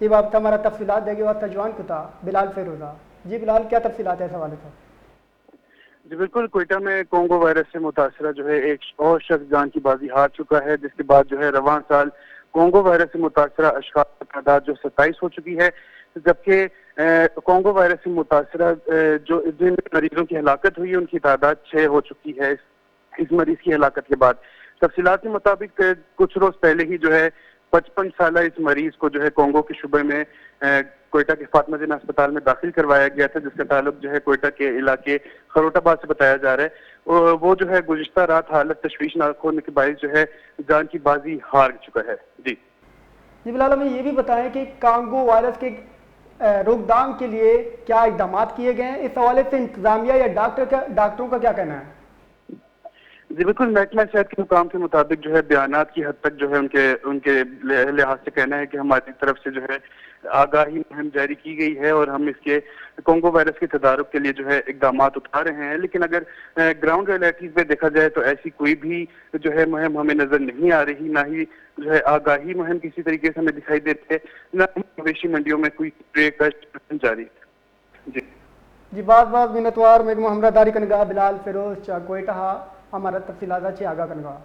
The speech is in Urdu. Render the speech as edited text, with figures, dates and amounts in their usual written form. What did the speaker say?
یہ بات ہمارا تفصیلات دے گی وقت جوان کو تھا بلال فیروزہ. جی بلال کیا تفصیلات ہے اس حوالے سے؟ جی بالکل، کوئٹہ میں کونگو وائرس سے متاثرہ جو ہے ایک اور شخص جان کی بازی ہار چکا ہے، جس کے بعد جو ہے رواں سال کونگو وائرس سے متاثرہ اشخاص کی تعداد جو 27 ہو چکی ہے، جبکہ کونگو وائرس سے متاثرہ جو جن مریضوں کی ہلاکت ہوئی ان کی تعداد 6 ہو چکی ہے اس مریض کی ہلاکت کے بعد. تفصیلات کے مطابق کچھ روز پہلے ہی جو ہے 55 سالہ اس مریض کو جو ہے کونگو کے شعبے میں کوئٹہ کے فاطمہ جناح اسپتال میں داخل کروایا گیا تھا، جس کا تعلق جو ہے کوئٹہ کے علاقے خروٹ آباد سے بتایا جا رہا ہے. وہ جو ہے گزشتہ رات حالت تشویشناک ہونے کے باعث جو ہے جان کی بازی ہار چکا ہے. جی بلال ہمیں یہ بھی بتائیں کہ کانگو وائرس کے روک تھام کے لیے کیا اقدامات کیے گئے ہیں؟ اس حوالے سے انتظامیہ یا ڈاکٹروں کا کیا کہنا ہے؟ جی بالکل، محکمہ صحت کے حکام کے مطابق جو ہے بیانات کی حد تک جو ہے ان کے لحاظ سے کہنا ہے کہ ہماری طرف سے جو ہے آگاہی مہم جاری کی گئی ہے اور ہم اس کے کونگو وائرس کے تدارک کے لیے جو ہے اقدامات اٹھا رہے ہیں. لیکن اگر گراؤنڈ ریئلٹیز میں دیکھا جائے تو ایسی کوئی بھی جو ہے مہم ہمیں نظر نہیں آ رہی، نہ ہی جو ہے آگاہی مہم کسی طریقے سے ہمیں دکھائی دیتے، نہ ہی مویشی منڈیوں میں کوئی جاری ہے. جی بات منتوار میں محمد داری کنگاہ بلال فیروز کوئٹہ ہمارا تفصیلات آگاہ کنگاہ.